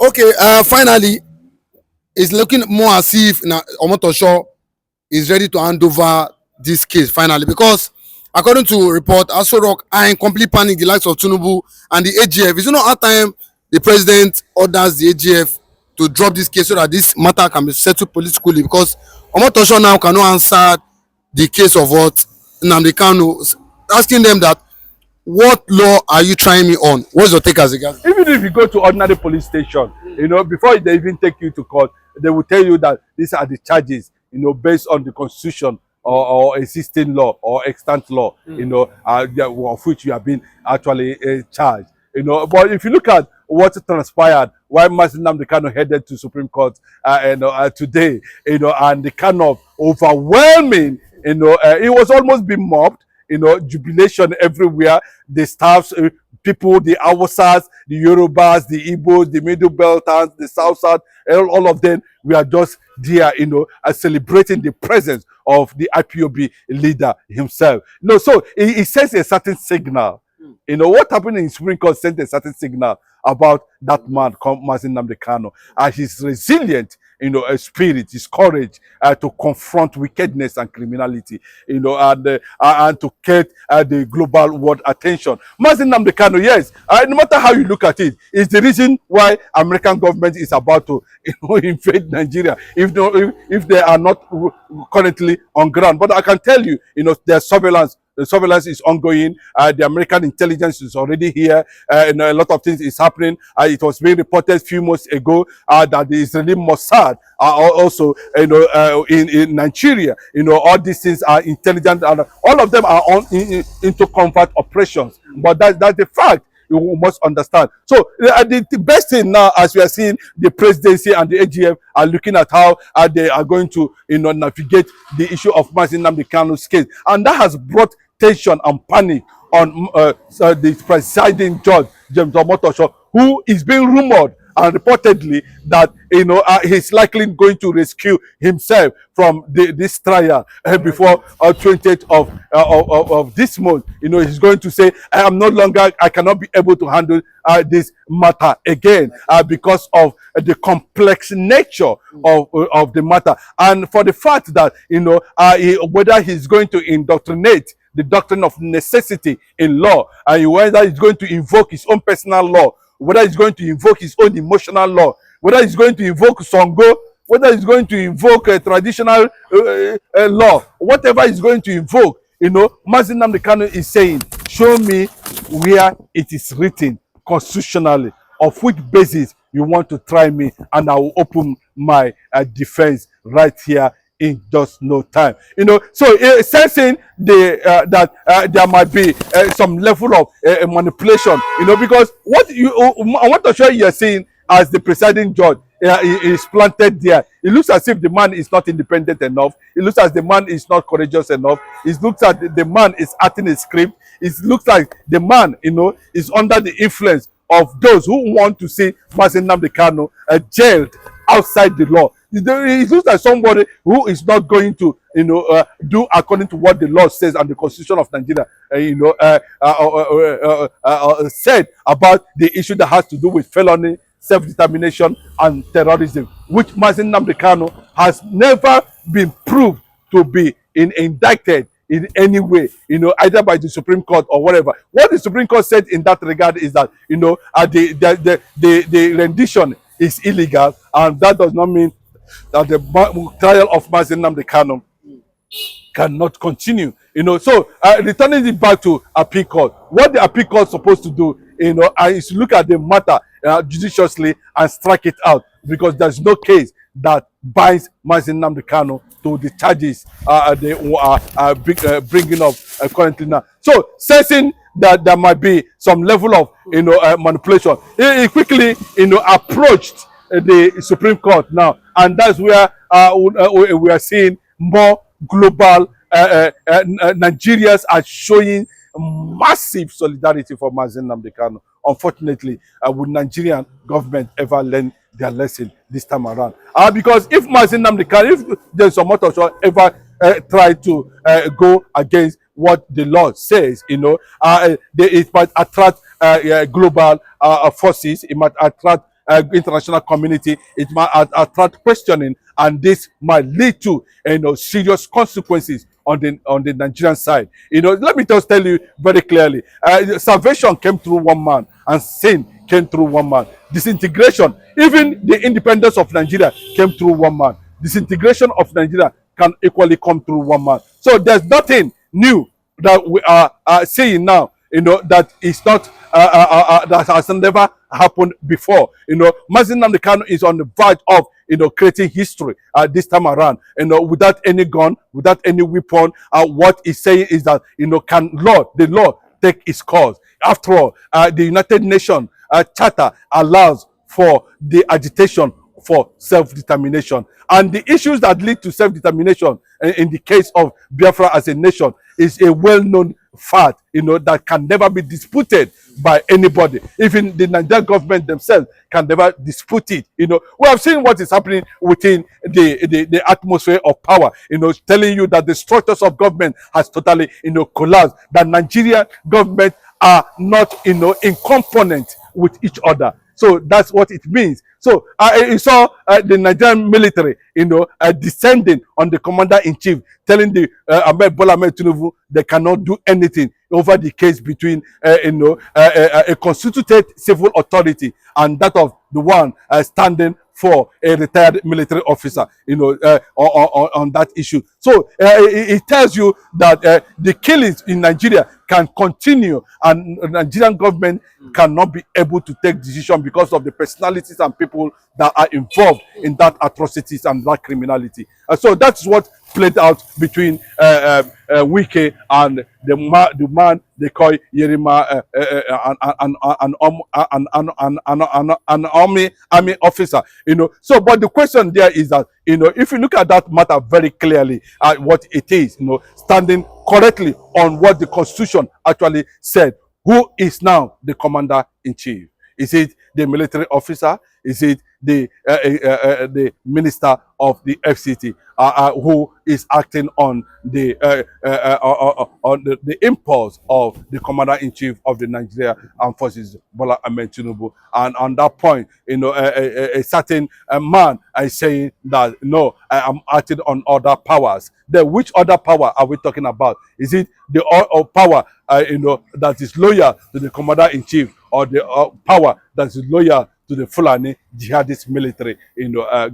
Okay, finally, it's looking more as if Omotosho is ready to hand over this case finally because according to report, Aso Rock are in complete panic, the likes of Tinubu and the AGF. Is it not hard time the president orders the AGF to drop this case so that this matter can be settled politically? Because Omotosho now cannot answer the case of what Nnamdi Kanu, asking them that what law are you trying me on? What's your take as a guy? Even if you go to ordinary police station, before they even take you to court, they will tell you that these are the charges, based on the constitution or existing law or extant law, of which you have been actually charged. But if you look at what transpired while Nnamdi Kanu headed to Supreme Court today, and the kind of overwhelming, it was almost being mobbed, jubilation everywhere. The staffs, people, the Hausas, the Yorubas, the Igbos, the Middle Beltans, the South, all of them, we are just there, celebrating the presence of the IPOB leader himself. So he sends a certain signal. What happened in Supreme Court sent a certain signal about that man, Nnamdi Kanu, and his resilient, spirit, his courage to confront wickedness and criminality, and to get the global world attention. Nnamdi Kanu, yes, no matter how you look at it, is the reason why American government is about to, invade Nigeria if they are not currently on ground. But I can tell you, their surveillance. The surveillance is ongoing. The American intelligence is already here. And a lot of things is happening. It was being reported a few months ago that the Israeli Mossad are also, in Nigeria. All these things are intelligent, and all of them are into covert operations. But that's the fact. You must understand. So the best thing now, as we are seeing, the presidency and the AGF are looking at how they are going to, navigate the issue of Nnamdi Kanu's case, and that has brought tension and panic on the presiding judge, James Omotosho, who is being rumored and reportedly that he's likely going to rescue himself from this trial before 20th of this month. He's going to say, I cannot be able to handle this matter again because of the complex nature of the matter, and for the fact that whether he's going to indoctrinate the doctrine of necessity in law, and whether he's going to invoke his own personal law, whether he's going to invoke his own emotional law, whether he's going to invoke Songo, whether he's going to invoke a traditional law, whatever he's going to invoke, Nnamdi Kanu is saying, show me where it is written constitutionally, of which basis you want to try me, and I will open my defense right here in just no time. So sensing that there might be some level of manipulation, because I want to show you're seeing as the presiding judge is planted there. It looks as if the man is not independent enough. It looks as the man is not courageous enough. It looks like the man is acting a script. It looks like the man, is under the influence of those who want to see Nnamdi Kanu jailed outside the law. It looks like somebody who is not going to, do according to what the law says and the Constitution of Nigeria, said about the issue that has to do with felony, self-determination, and terrorism, which Nnamdi Kanu has never been proved to be indicted in any way, either by the Supreme Court or whatever. What the Supreme Court said in that regard is that, the rendition is illegal, and that does not mean that the trial of Nnamdi Kanu cannot continue. So returning it back to appeal court, what the appeal court is supposed to do, is look at the matter judiciously and strike it out, because there's no case that binds Nnamdi Kanu to the charges they are bringing up currently now. So sensing that there might be some level of manipulation, he quickly approached the Supreme Court now, and that's where we are seeing more global Nigerians are showing massive solidarity for Nnamdi Kanu. Unfortunately, would Nigerian government ever learn their lesson this time around? Because if Nnamdi Kanu, if there's some Omotosho ever try to go against what the law says, it might attract global forces. It might attract international community. It might attract questioning, and this might lead to serious consequences on the Nigerian side. Let me just tell you very clearly: salvation came through one man, and sin came through one man. Disintegration, even the independence of Nigeria, came through one man. Disintegration of Nigeria can equally come through one man. So there's nothing new that we are seeing now, that is not that has never happened before. Mazi Nnamdi Kanu is on the verge of creating history this time around, without any gun, without any weapon. What he's saying is that can the law take its course. After all, the United Nations Charter allows for the agitation for self-determination, and the issues that lead to self-determination in the case of Biafra as a nation is a well-known fact, that can never be disputed by anybody. Even the Nigerian government themselves can never dispute it. We have seen what is happening within the atmosphere of power, telling you that the structures of government has totally, collapsed, that Nigerian government are not, in component with each other. So that's what it means. So you saw the Nigerian military, descending on the commander-in-chief, telling the Bola Ahmed Tinubu they cannot do anything over the case between, a constituted civil authority and that of the one standing for a retired military officer, on that issue. So it tells you that the killings in Nigeria can continue, and Nigerian government cannot be able to take decision because of the personalities and people that are involved in that atrocities and that criminality. So that's what played out between Wike and the man they call Yerima, an army officer. So, but the question there is that if you look at that matter very clearly, what it is, standing correctly on what the Constitution actually said, who is now the commander-in-chief? Is it the military officer? Is it the minister of the FCT who is acting on the impulse of the commander-in-chief of the Nigeria Armed Forces, Bola Ahmed Tinubu? And on that point, a certain man is saying that no, I am acting on other powers. Then which other power are we talking about? Is it the power that is loyal to the commander-in-chief, or the power that is loyal to the Fulani jihadist military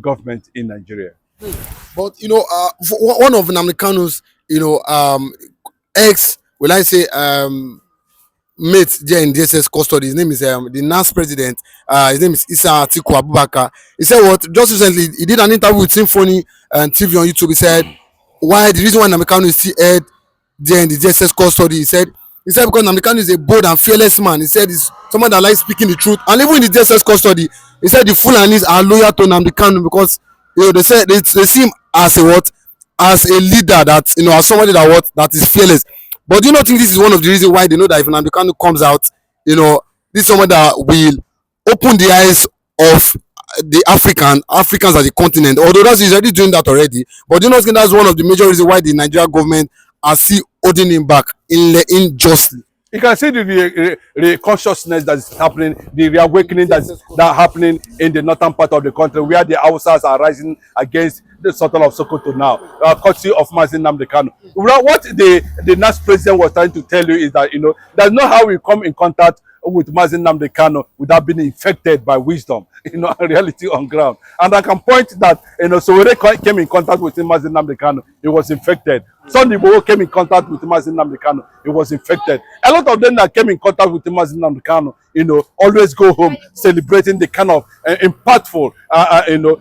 government in Nigeria? But one of Nnamdi Kanu's ex, will I say, mate there in DSS custody, his name is the NAS president, his name is Isa Atiku Abubakar. He said what just recently he did an interview with Symphony and TV on YouTube. He said why the reason why Nnamdi Kanu is still held there in the DSS custody, he said because Nnamdi Kanu is a bold and fearless man. He said he's someone that likes speaking the truth, and even in the DSS custody, he said the Fulanis are loyal to Nnamdi Kanu because they said they see him as a leader, that as somebody that is fearless. But do you not think this is one of the reasons why they know that if Nnamdi Kanu comes out, this is someone that will open the eyes of the Africans as a continent, although he's already doing that already. But do you not think that's one of the major reasons why the Nigerian government are still holding him back unjustly? You can see the consciousness that is happening, the reawakening that's happening in the northern part of the country, where the Hausas are rising against the Sultan of Sokoto now, courtesy of Mazi Nnamdi Kanu. What the NAS president was trying to tell you is that that's not how we come in contact with Mazi Nnamdi Kanu without being infected by wisdom, reality on ground. And I can point that, Sowore came in contact with Mazi Nnamdi Kanu, he was infected. Sunday Igboho came in contact with Mazi Nnamdi Kanu, he was infected. A lot of them that came in contact with Mazi Nnamdi Kanu, always go home celebrating the kind of impactful,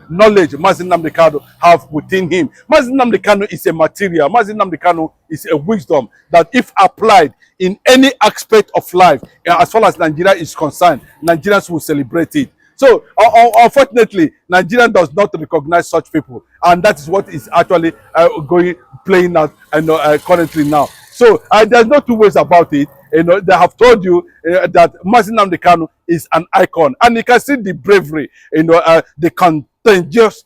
knowledge Mazi Nnamdi Kanu have within him. Mazi Nnamdi Kanu is a material. Mazi Nnamdi Kanu is a wisdom that, if applied in any aspect of life, as far as Nigeria is concerned, Nigerians will celebrate it. So, unfortunately, Nigeria does not recognize such people, and that is what is actually playing out currently now. So, there's no two ways about it. They have told you that Mazi Nnamdi Kanu is an icon, and you can see the bravery, the contagious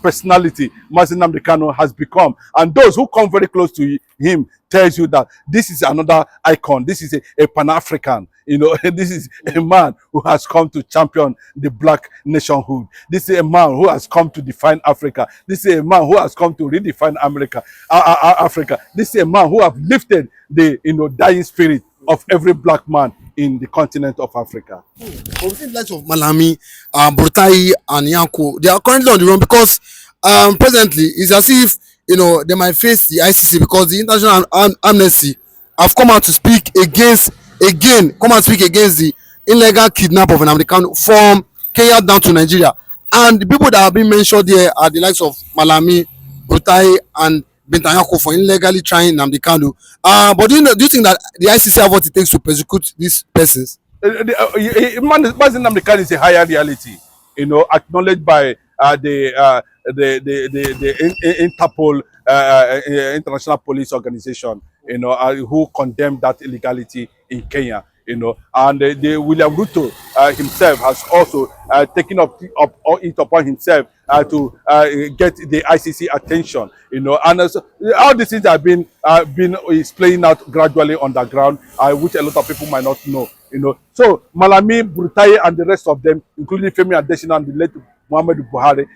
personality Mazi Nnamdi Kanu has become, and those who come very close to him tells you that this is another icon. This is a Pan-African. You know, this is a man who has come to champion the black nationhood. This is a man who has come to define Africa. This is a man who has come to redefine Africa. This is a man who have lifted the dying spirit of every black man in the continent of Africa. But within the likes of Malami, Burtai, and Yanko, they are currently on the run because presently it's as if they might face the ICC because the International Amnesty have come out to speak against the illegal kidnap of Nnamdi Kanu from Kenya down to Nigeria, and the people that have been mentioned here are the likes of Malami, Burtai, and Bintanyako for illegally trying Nnamdi Kanu. But do you think that the ICC have what it takes to prosecute these persons? Mazin Nnamdi Kanu is a higher reality, acknowledged by the Interpol, International Police Organization, who condemned that illegality in Kenya. And the William Ruto himself has also taken it upon himself to get the ICC attention. And all these things have been is playing out gradually on the ground, which a lot of people might not know. So Malami, Burtai, and the rest of them, including Femi Adesina and the late Muhammadu Buhari,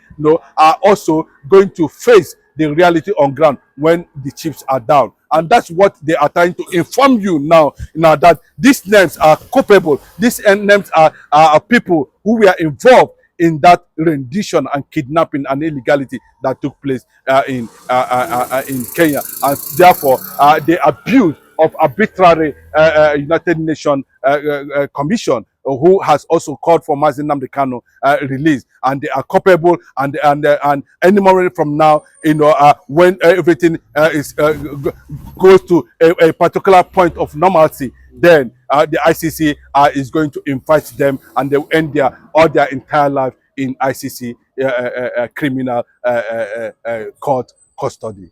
are also going to face the reality on ground when the chips are down. And that's what they are trying to inform you now that these names are culpable. These names are people who were involved in that rendition and kidnapping and illegality that took place in Kenya. And therefore, the abuse of arbitrary United Nations Commission, who has also called for Mazin Nnamdi Kanu release, and they are culpable, and any moment from now, when everything goes to a particular point of normalcy, then the ICC is going to invite them, and they will end all their entire life in ICC criminal court custody.